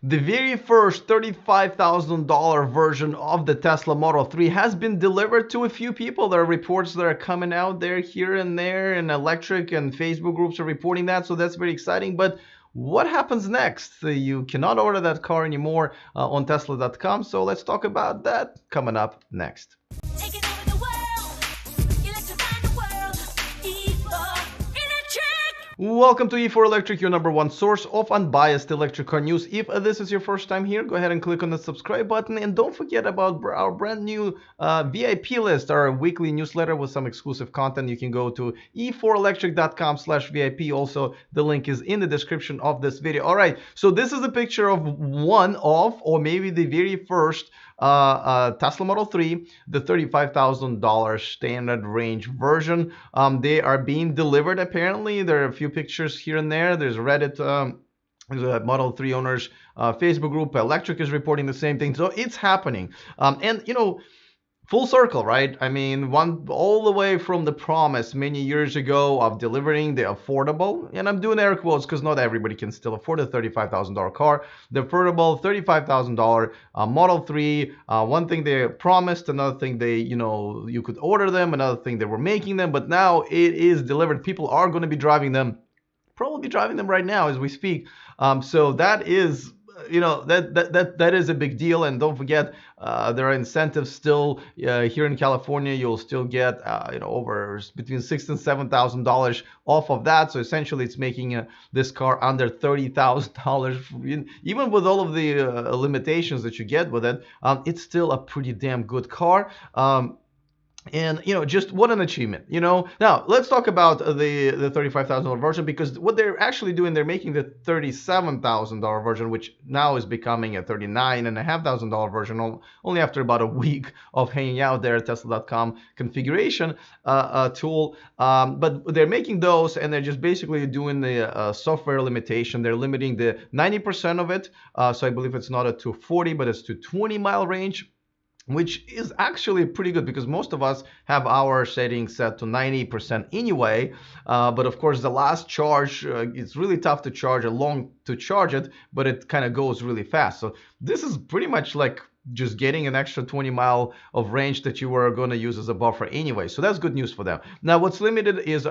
The very first $35,000 version of the Tesla Model 3 has been delivered to a few people. There are reports that are coming out there here and there, and electric and Facebook groups are reporting that, so that's very exciting. But what happens next? You cannot order that car anymore on Tesla.com, so let's talk about that coming up next. Taking over the world, electrifying the world, E4 Electric! Welcome to E4 Electric, your number one source of unbiased electric car news. If this is your first time here, go ahead and click on the subscribe button, and don't forget about our brand new VIP list, our weekly newsletter with some exclusive content. You can go to e4electric.com/VIP. Also, the link is in the description of this video. All right, so this is a picture of one of, or maybe the very first Tesla Model 3, the $35,000 standard range version. They are being delivered apparently. There are a few pictures here and there. There's Reddit. There's a Model 3 owners Facebook group. Electric is reporting the same thing. So it's happening. And, you know, full circle, right? I mean, all the way from the promise many years ago of delivering the affordable, and I'm doing air quotes because not everybody can still afford a $35,000 car, the affordable $35,000 Model 3. One thing they promised, another thing you could order them, another thing they were making them, but now it is delivered. People are going to be driving them, probably driving them right now as we speak. So that is, that is a big deal. And don't forget, there are incentives still here in California. You'll still get over between $6,000 and $7,000 off of that. So essentially, it's making this car under $30,000. Even with all of the limitations that you get with it, it's still a pretty damn good car. And just what an achievement. Now let's talk about the $35,000 version, because what they're actually doing, they're making the $37,000 version, which now is becoming a $39,500 version, only after about a week of hanging out there at Tesla.com configuration tool. But they're making those, and they're just basically doing the software limitation. They're limiting the 90% of it. So I believe it's not a 240, but it's to 20-mile range, which is actually pretty good because most of us have our settings set to 90% anyway. But of course, the last charge, it's really tough to charge it, but it kind of goes really fast. So this is pretty much like just getting an extra 20 mile of range that you were going to use as a buffer anyway. So that's good news for them. Now, what's limited is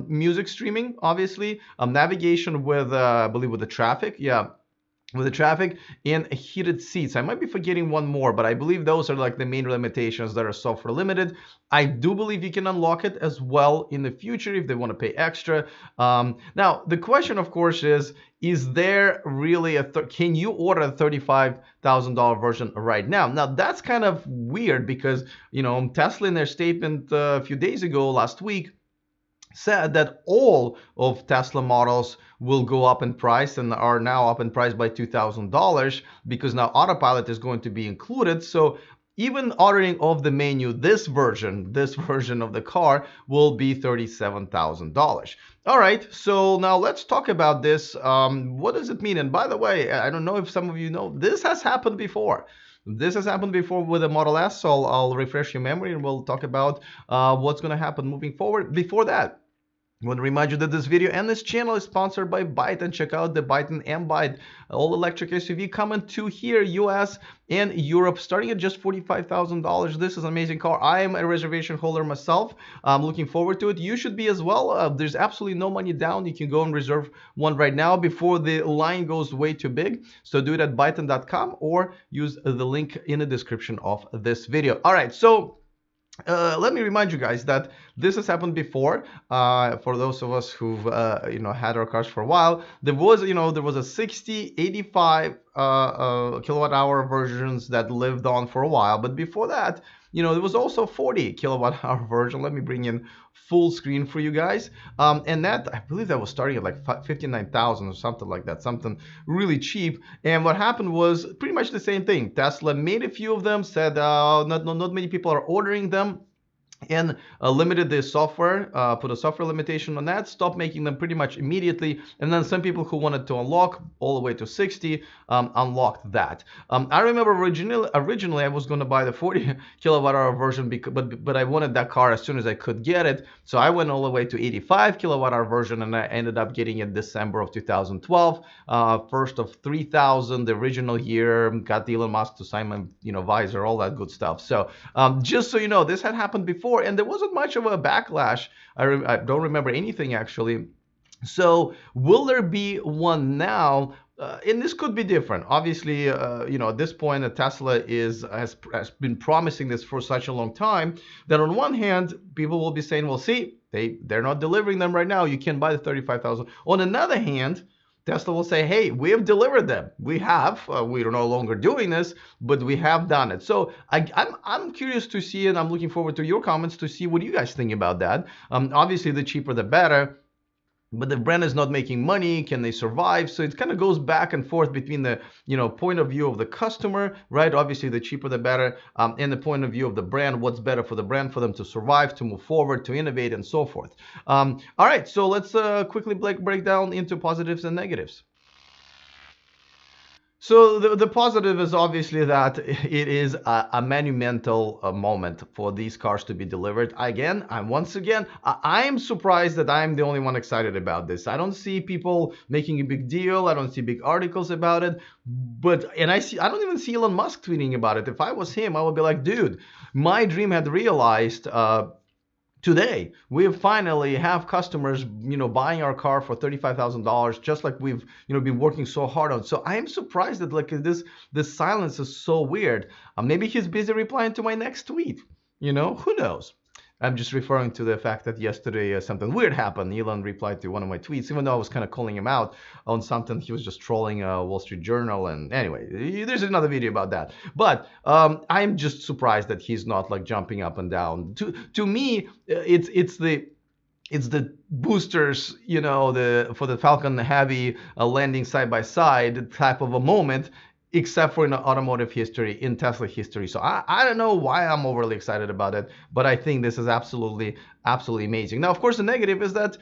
music streaming, obviously, navigation with, I believe, with the traffic. Yeah. With the traffic and heated seats. I might be forgetting one more, but I believe those are like the main limitations that are software limited. I do believe you can unlock it as well in the future if they want to pay extra. Now, the question, of course, is there really can you order a $35,000 version right now? Now, that's kind of weird because, Tesla in their statement a few days ago, last week, said that all of Tesla models will go up in price and are now up in price by $2,000 because now autopilot is going to be included. So even ordering of the menu, this version of the car will be $37,000. All right, so now let's talk about this. What does it mean? And by the way, I don't know if some of you know, this has happened before. This has happened before with the Model S, so I'll refresh your memory and we'll talk about what's going to happen moving forward. Before that, I want to remind you that this video and this channel is sponsored by Byte, and check out the Byte and M-Byte all-electric SUV coming to here, US and Europe, starting at just $45,000. This is an amazing car. I am a reservation holder myself. I'm looking forward to it. You should be as well. There's absolutely no money down. You can go and reserve one right now before the line goes way too big. So do it at byton.com or use the link in the description of this video. All right, so let me remind you guys that this has happened before. For those of us who've had our cars for a while, there was a 60, 85 kilowatt hour versions that lived on for a while. But before that, there was also a 40 kilowatt hour version. Let me bring in full screen for you guys. And that, I believe that was starting at like 59,000 or something like that, something really cheap. And what happened was pretty much the same thing. Tesla made a few of them, said not many people are ordering them. and limited the software, put a software limitation on that, stopped making them pretty much immediately. And then some people who wanted to unlock all the way to 60 unlocked that. I remember originally I was going to buy the 40 kilowatt hour version, but I wanted that car as soon as I could get it. So I went all the way to 85 kilowatt hour version, and I ended up getting it December of 2012, first of 3,000, the original year. Got Elon Musk to sign my visor, all that good stuff. So just so you know, this had happened before, and there wasn't much of a backlash. I don't remember anything actually. So will there be one now? And this could be different. Obviously, at this point, Tesla has been promising this for such a long time that on one hand, people will be saying, well, see, they're not delivering them right now. You can't buy the 35,000. On another hand, Tesla will say, hey, we have delivered them. We have. We're no longer doing this, but we have done it. So I'm curious to see, and I'm looking forward to your comments to see what you guys think about that. Obviously, the cheaper the better. But the brand is not making money. Can they survive? So it kind of goes back and forth between the point of view of the customer, right? Obviously, the cheaper the better, and the point of view of the brand. What's better for the brand, for them to survive, to move forward, to innovate, and so forth. All right, so let's quickly break down into positives and negatives. So the positive is obviously that it is a monumental moment for these cars to be delivered. Again, I am surprised that I'm the only one excited about this. I don't see people making a big deal. I don't see big articles about it. I don't even see Elon Musk tweeting about it. If I was him, I would be like, dude, my dream had realized. Today, we finally have customers, buying our car for $35,000, just like we've, been working so hard on. So I am surprised that this silence is so weird. Maybe he's busy replying to my next tweet. Who knows? I'm just referring to the fact that yesterday something weird happened. Elon replied to one of my tweets, even though I was kind of calling him out on something. He was just trolling Wall Street Journal. And anyway, there's another video about that. But I'm just surprised that he's not like jumping up and down. To me, it's the boosters, for the Falcon Heavy landing side by side type of a moment, except for in automotive history, in Tesla history. So I don't know why I'm overly excited about it, but I think this is absolutely amazing. Now, of course, the negative is that,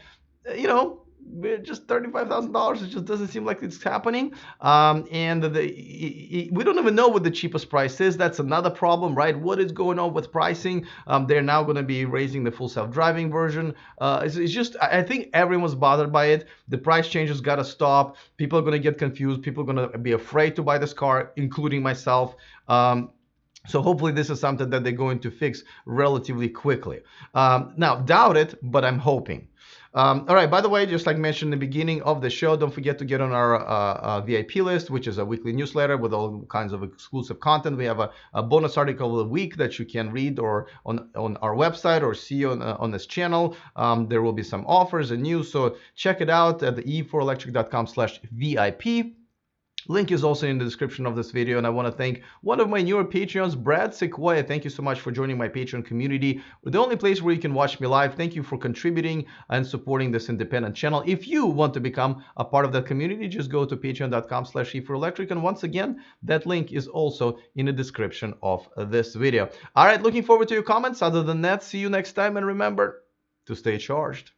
just $35,000. It just doesn't seem like it's happening. And we don't even know what the cheapest price is. That's another problem, right? What is going on with pricing? They're now going to be raising the full self-driving version. It's just, I think everyone's bothered by it. The price changes got to stop. People are going to get confused. People are going to be afraid to buy this car, including myself. So hopefully this is something that they're going to fix relatively quickly. Now, doubt it, but I'm hoping. All right, by the way, just like mentioned in the beginning of the show, don't forget to get on our VIP list, which is a weekly newsletter with all kinds of exclusive content. We have a bonus article of the week that you can read or on our website or see on this channel. There will be some offers and news, so check it out at the e4electric.com/VIP. Link is also in the description of this video, and I want to thank one of my newer Patreons, Brad Sequoia. Thank you so much for joining my Patreon community. We're the only place where you can watch me live. Thank you for contributing and supporting this independent channel. If you want to become a part of that community, just go to patreon.com/e4electric. And once again, that link is also in the description of this video. All right, looking forward to your comments. Other than that, see you next time, and remember to stay charged.